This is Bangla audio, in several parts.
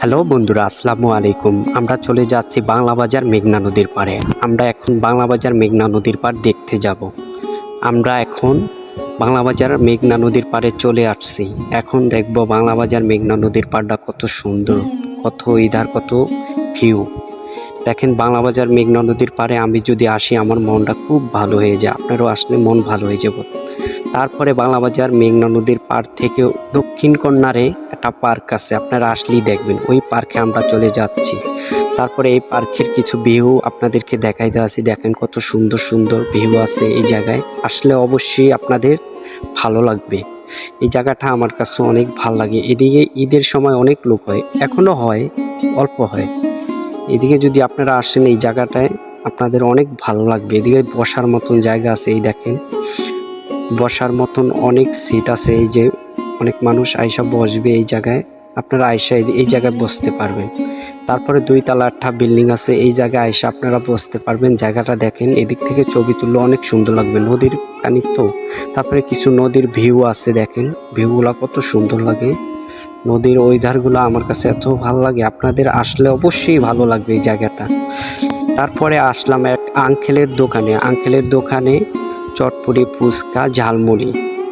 হ্যালো বন্ধুরা, আসসালামু আলাইকুম। আমরা চলে যাচ্ছি বাংলা বাজার মেঘনা নদীর পাড়ে। আমরা এখন বাংলা বাজার মেঘনা নদীর পাড় দেখতে যাব। আমরা এখন বাংলা বাজার মেঘনা নদীর পাড়ে চলে আসছি। এখন দেখব বাংলা বাজার মেঘনা নদীর পাড়টা কত সুন্দর, কত কত ভিউ। দেখেন বাংলা বাজার মেঘনা নদীর পাড়ে আমি যদি আসি আমার মনটা খুব ভালো হয়ে যায়। আপনারাও আসলে মন ভালো হয়ে যাব। তারপরে বাংলা বাজার মেঘনা নদীর পাড় থেকে দক্ষিণ কর্নারে একটা পার্ক আছে, আপনারা আসলেই দেখবেন। ওই পার্কে আমরা চলে যাচ্ছি। তারপরে এই পার্কের কিছু ভিউ আপনাদেরকে দেখাইতে আসি। দেখেন কত সুন্দর সুন্দর ভিউ আছে এই জায়গায়। আসলে অবশ্যই আপনাদের ভালো লাগবে। এই জায়গাটা আমার কাছে অনেক ভালো লাগে। এদিকে ঈদের সময় অনেক লোক হয়, এখনো হয়, অল্প হয়। এদিকে যদি আপনারা আসেন এই জায়গাটায় আপনাদের অনেক ভালো লাগবে। এদিকে বসার মতন জায়গা আছে, এই দেখেন বসার মতন অনেক সিট আছে। এই যে অনেক মানুষ আইসা বসবে এই জায়গায়, আপনারা আইসা এই জায়গায় বসতে পারবেন। তারপরে 2 তলা একটা বিল্ডিং আছে, এই জায়গায় আইসা আপনারা বসতে পারবেন। জায়গাটা দেখেন, এদিক থেকে ছবি তুললে অনেক সুন্দর লাগবে। নদীর পানি তো, তারপরে কিছু নদীর ভিউ আছে, দেখেন ভিউগুলা কত সুন্দর লাগে। নদীর ওই ধারগুলো আমার কাছে এত ভালো লাগে, আপনাদের আসলে অবশ্যই ভালো লাগবে এই জায়গাটা। তারপরে আসলাম এক আঙ্কেলের দোকানে চটপটি, ফুচকা, ঝালমুড়ি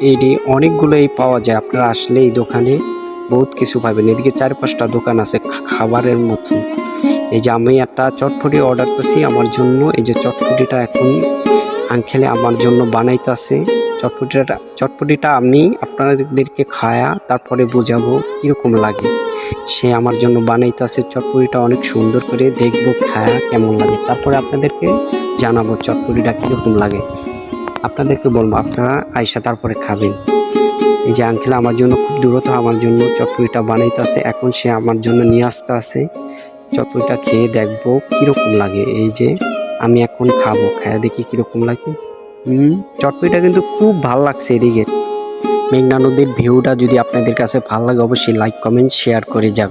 এই অনেকগুলোই পাওয়া যায়। আপনারা আসলে এই দোকানে বহুত কিছু পাবেন। এদিকে 4-5টা দোকান আছে খাবারের মতন। এই যে আমি একটা চটপটি অর্ডার করছি আমার জন্য। এই যে চটপটিটা এখন আঙ্কেলে আমার জন্য বানাইতেছে। চটপটিটা আমি আপনাদেরকে খায়া তারপরে বোঝাবো কীরকম লাগে। সে আমার জন্য বানাইতেছে চটপটিটা, অনেক সুন্দর করে দেখবো খায়া কেমন লাগে, তারপরে আপনাদেরকে জানাবো চটপটিটা কীরকম লাগে। আপনাদেরকে বলবো, আপনারা আইসা তারপরে খাবেন। এই যে আঙ্কেল আমার জন্য খুব দূরত্ব আমার জন্য চটপটিটা বানাইতেছে, এখন সে আমার জন্য নিয়ে আসতে আছে। চটপটিটা খেয়ে দেখবো কীরকম লাগে। এই যে আমি এখন খাবো, খায়া দেখি কীরকম লাগে। চটপটিটা কিন্তু খুব ভালো লাগছে। এদিকে মেঘনা নদীর ভিউটা যদি আপনাদের কাছে ভালো লাগে অবশ্যই লাইক, কমেন্ট, শেয়ার করে যাবে।